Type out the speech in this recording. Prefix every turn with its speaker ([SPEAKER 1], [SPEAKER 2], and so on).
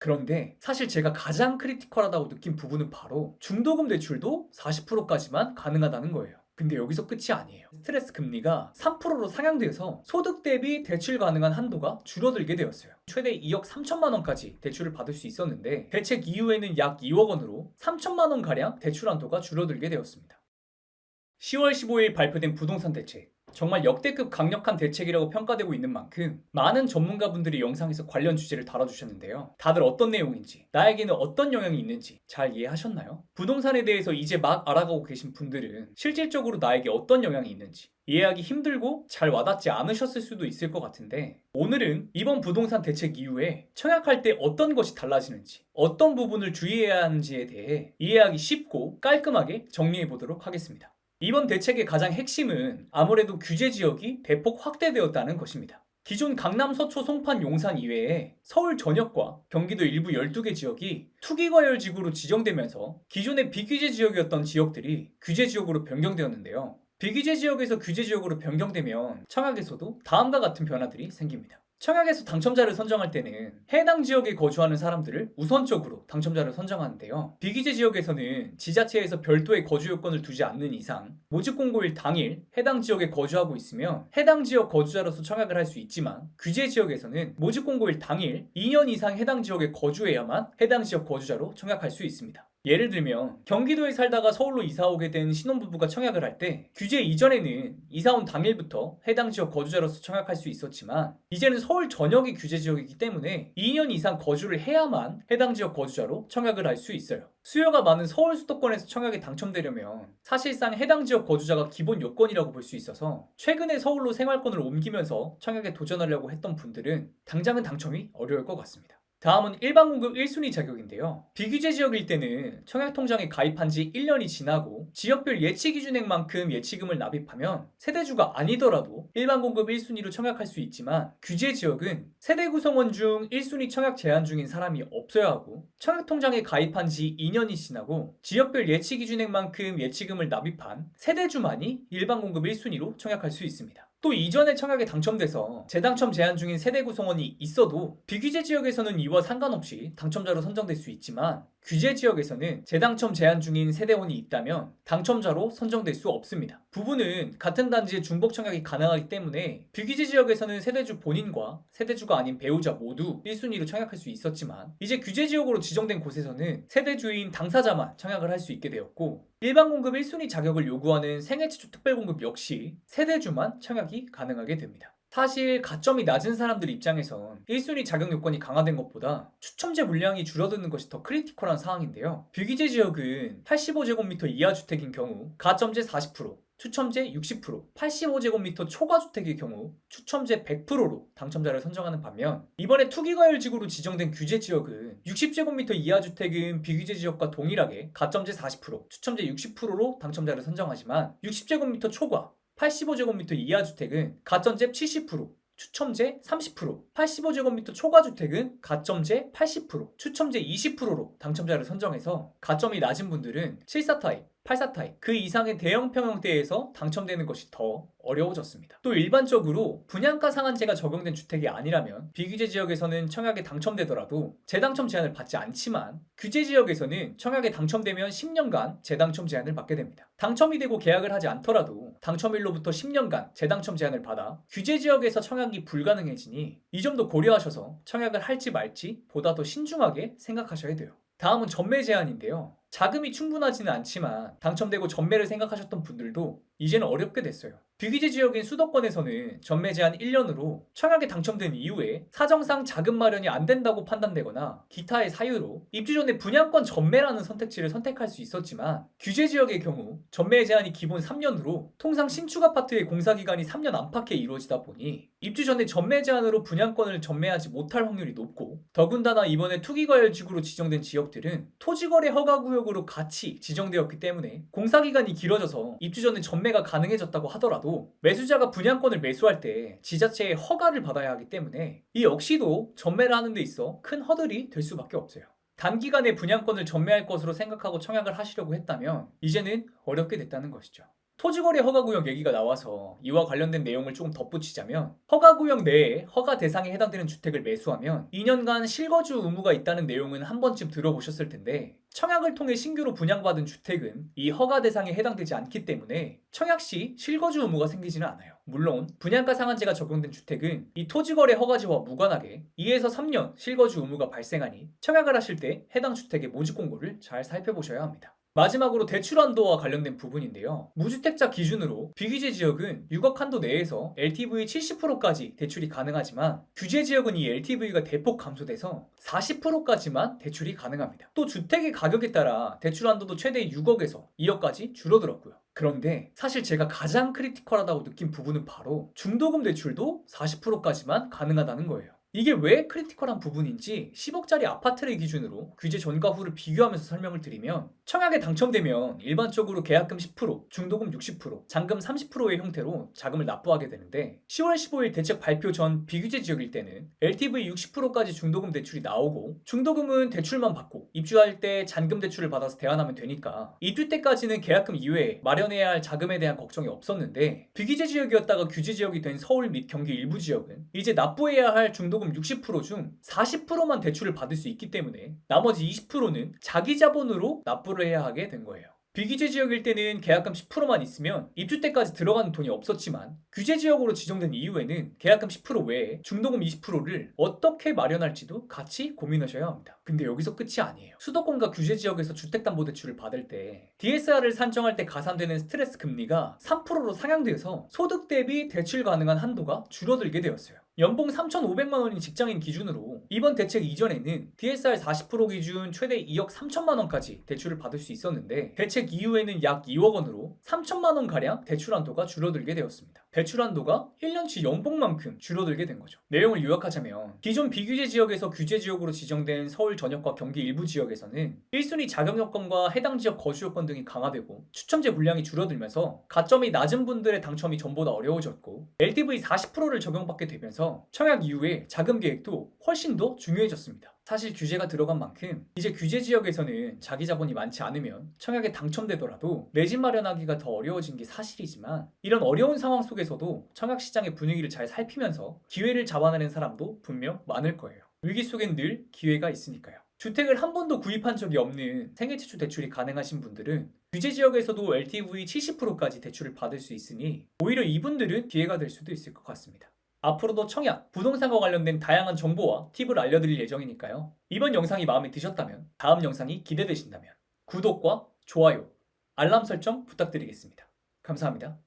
[SPEAKER 1] 그런데 사실 제가 가장 크리티컬하다고 느낀 부분은 바로 중도금 대출도 40%까지만 가능하다는 거예요. 근데 여기서 끝이 아니에요. 스트레스 금리가 3%로 상향돼서 소득 대비 대출 가능한 한도가 줄어들게 되었어요. 최대 2억 3천만 원까지 대출을 받을 수 있었는데 대책 이후에는 약 2억 원으로 3천만 원 가량 대출 한도가 줄어들게 되었습니다. 10월 15일 발표된 부동산 대책. 정말 역대급 강력한 대책이라고 평가되고 있는 만큼 많은 전문가분들이 영상에서 관련 주제를 다뤄주셨는데요. 다들 어떤 내용인지, 나에게는 어떤 영향이 있는지 잘 이해하셨나요? 부동산에 대해서 이제 막 알아가고 계신 분들은 실질적으로 나에게 어떤 영향이 있는지 이해하기 힘들고 잘 와닿지 않으셨을 수도 있을 것 같은데, 오늘은 이번 부동산 대책 이후에 청약할 때 어떤 것이 달라지는지, 어떤 부분을 주의해야 하는지에 대해 이해하기 쉽고 깔끔하게 정리해 보도록 하겠습니다. 이번 대책의 가장 핵심은 아무래도 규제 지역이 대폭 확대되었다는 것입니다. 기존 강남, 서초, 송파, 용산 이외에 서울 전역과 경기도 일부 12개 지역이 투기과열지구로 지정되면서 기존의 비규제 지역이었던 지역들이 규제 지역으로 변경되었는데요. 비규제 지역에서 규제 지역으로 변경되면 청약에서도 다음과 같은 변화들이 생깁니다. 청약에서 당첨자를 선정할 때는 해당 지역에 거주하는 사람들을 우선적으로 당첨자를 선정하는데요. 비규제 지역에서는 지자체에서 별도의 거주 요건을 두지 않는 이상 모집 공고일 당일 해당 지역에 거주하고 있으면 해당 지역 거주자로서 청약을 할 수 있지만, 규제 지역에서는 모집 공고일 당일 2년 이상 해당 지역에 거주해야만 해당 지역 거주자로 청약할 수 있습니다. 예를 들면 경기도에 살다가 서울로 이사 오게 된 신혼부부가 청약을 할 때 규제 이전에는 이사 온 당일부터 해당 지역 거주자로서 청약할 수 있었지만, 이제는 서울 전역이 규제 지역이기 때문에 2년 이상 거주를 해야만 해당 지역 거주자로 청약을 할 수 있어요. 수요가 많은 서울 수도권에서 청약에 당첨되려면 사실상 해당 지역 거주자가 기본 요건이라고 볼 수 있어서, 최근에 서울로 생활권을 옮기면서 청약에 도전하려고 했던 분들은 당장은 당첨이 어려울 것 같습니다. 다음은 일반 공급 1순위 자격인데요. 비규제 지역일 때는 청약통장에 가입한 지 1년이 지나고 지역별 예치기준액만큼 예치금을 납입하면 세대주가 아니더라도 일반 공급 1순위로 청약할 수 있지만, 규제 지역은 세대 구성원 중 1순위 청약 제한 중인 사람이 없어야 하고 청약통장에 가입한 지 2년이 지나고 지역별 예치기준액만큼 예치금을 납입한 세대주만이 일반 공급 1순위로 청약할 수 있습니다. 또 이전에 청약에 당첨돼서 재당첨 제한 중인 세대 구성원이 있어도 비규제 지역에서는 이와 상관없이 당첨자로 선정될 수 있지만, 규제 지역에서는 재당첨 제한 중인 세대원이 있다면 당첨자로 선정될 수 없습니다. 부부는 같은 단지에 중복 청약이 가능하기 때문에 비규제 지역에서는 세대주 본인과 세대주가 아닌 배우자 모두 1순위로 청약할 수 있었지만, 이제 규제 지역으로 지정된 곳에서는 세대주인 당사자만 청약을 할 수 있게 되었고, 일반 공급 1순위 자격을 요구하는 생애 최초 특별공급 역시 세대주만 청약이 가능하게 됩니다. 사실 가점이 낮은 사람들 입장에선 1순위 자격 요건이 강화된 것보다 추첨제 물량이 줄어드는 것이 더 크리티컬한 상황인데요. 비규제 지역은 85제곱미터 이하 주택인 경우 가점제 40%, 추첨제 60%, 85제곱미터 초과 주택의 경우 추첨제 100%로 당첨자를 선정하는 반면, 이번에 투기과열지구로 지정된 규제 지역은 60제곱미터 이하 주택은 비규제 지역과 동일하게 가점제 40%, 추첨제 60%로 당첨자를 선정하지만, 60제곱미터 초과 85제곱미터 이하 주택은 가점제 70%, 추첨제 30%, 85제곱미터 초과 주택은 가점제 80%, 추첨제 20%로 당첨자를 선정해서 가점이 낮은 분들은 74타입, 84타입 그 이상의 대형 평형대에서 당첨되는 것이 더 어려워졌습니다. 또 일반적으로 분양가 상한제가 적용된 주택이 아니라면 비규제 지역에서는 청약에 당첨되더라도 재당첨 제한을 받지 않지만, 규제 지역에서는 청약에 당첨되면 10년간 재당첨 제한을 받게 됩니다. 당첨이 되고 계약을 하지 않더라도 당첨일로부터 10년간 재당첨 제한을 받아 규제 지역에서 청약이 불가능해지니 이 점도 고려하셔서 청약을 할지 말지 보다 더 신중하게 생각하셔야 돼요. 다음은 전매 제한인데요. 자금이 충분하지는 않지만 당첨되고 전매를 생각하셨던 분들도 이제는 어렵게 됐어요. 비규제 지역인 수도권에서는 전매 제한 1년으로 청약에 당첨된 이후에 사정상 자금 마련이 안 된다고 판단되거나 기타의 사유로 입주 전에 분양권 전매라는 선택지를 선택할 수 있었지만, 규제 지역의 경우 전매 제한이 기본 3년으로 통상 신축 아파트의 공사 기간이 3년 안팎에 이루어지다 보니 입주 전에 전매 제한으로 분양권을 전매하지 못할 확률이 높고, 더군다나 이번에 투기과열지구로 지정된 지역들은 토지거래 허가구역으로 같이 지정되었기 때문에 공사 기간이 길어져서 입주 전에 전매가 가능해졌다고 하더라도 매수자가 분양권을 매수할 때 지자체의 허가를 받아야 하기 때문에 이 역시도 전매를 하는 데 있어 큰 허들이 될 수밖에 없어요. 단기간에 분양권을 전매할 것으로 생각하고 청약을 하시려고 했다면 이제는 어렵게 됐다는 것이죠. 토지거래 허가구역 얘기가 나와서 이와 관련된 내용을 조금 덧붙이자면 허가구역 내에 허가 대상에 해당되는 주택을 매수하면 2년간 실거주 의무가 있다는 내용은 한 번쯤 들어보셨을 텐데 청약을 통해 신규로 분양받은 주택은 이 허가 대상에 해당되지 않기 때문에 청약 시 실거주 의무가 생기지는 않아요. 물론 분양가 상한제가 적용된 주택은 이 토지거래 허가제와 무관하게 2에서 3년 실거주 의무가 발생하니 청약을 하실 때 해당 주택의 모집 공고를 잘 살펴보셔야 합니다. 마지막으로 대출 한도와 관련된 부분인데요. 무주택자 기준으로 비규제 지역은 6억 한도 내에서 LTV 70%까지 대출이 가능하지만 규제 지역은 이 LTV가 대폭 감소돼서 40%까지만 대출이 가능합니다. 또 주택의 가격에 따라 대출 한도도 최대 6억에서 2억까지 줄어들었고요. 그런데 사실 제가 가장 크리티컬하다고 느낀 부분은 바로 중도금 대출도 40%까지만 가능하다는 거예요. 이게 왜 크리티컬한 부분인지 10억짜리 아파트를 기준으로 규제 전과 후를 비교하면서 설명을 드리면 청약에 당첨되면 일반적으로 계약금 10%, 중도금 60%, 잔금 30%의 형태로 자금을 납부하게 되는데 10월 15일 대책 발표 전 비규제 지역일 때는 LTV 60%까지 중도금 대출이 나오고 중도금은 대출만 받고 입주할 때 잔금 대출을 받아서 대환하면 되니까 입주 때까지는 계약금 이외에 마련해야 할 자금에 대한 걱정이 없었는데 비규제 지역이었다가 규제 지역이 된 서울 및 경기 일부 지역은 이제 납부해야 할 중도금 60%중 40%만 대출을 받을 수 있기 때문에 나머지 20%는 자기 자본으로 납부를 해야 하게 된 거예요. 비규제 지역일 때는 계약금 10%만 있으면 입주 때까지 들어가는 돈이 없었지만 규제 지역으로 지정된 이후에는 계약금 10% 외에 중도금 20%를 어떻게 마련할지도 같이 고민하셔야 합니다. 근데 여기서 끝이 아니에요. 수도권과 규제 지역에서 주택담보대출을 받을 때 DSR을 산정할 때 가산되는 스트레스 금리가 3%로 상향돼서 소득 대비 대출 가능한 한도가 줄어들게 되었어요. 연봉 3,500만 원인 직장인 기준으로 이번 대책 이전에는 DSR 40% 기준 최대 2억 3천만 원까지 대출을 받을 수 있었는데 대책 이후에는 약 2억 원으로 3천만 원 가량 대출 한도가 줄어들게 되었습니다. 대출 한도가 1년치 연봉만큼 줄어들게 된 거죠. 내용을 요약하자면 기존 비규제 지역에서 규제 지역으로 지정된 서울 전역과 경기 일부 지역에서는 1순위 자격 요건과 해당 지역 거주 요건 등이 강화되고 추첨제 분량이 줄어들면서 가점이 낮은 분들의 당첨이 전보다 어려워졌고 LTV 40%를 적용받게 되면서 청약 이후에 자금 계획도 훨씬 더 중요해졌습니다. 사실 규제가 들어간 만큼 이제 규제 지역에서는 자기 자본이 많지 않으면 청약에 당첨되더라도 내 집 마련하기가 더 어려워진 게 사실이지만 이런 어려운 상황 속에서도 청약 시장의 분위기를 잘 살피면서 기회를 잡아내는 사람도 분명 많을 거예요. 위기 속엔 늘 기회가 있으니까요. 주택을 한 번도 구입한 적이 없는 생애지출 대출이 가능하신 분들은 규제 지역에서도 LTV 70%까지 대출을 받을 수 있으니 오히려 이분들은 기회가 될 수도 있을 것 같습니다. 앞으로도 청약, 부동산과 관련된 다양한 정보와 팁을 알려드릴 예정이니까요. 이번 영상이 마음에 드셨다면, 다음 영상이 기대되신다면 구독과 좋아요, 알람 설정 부탁드리겠습니다. 감사합니다.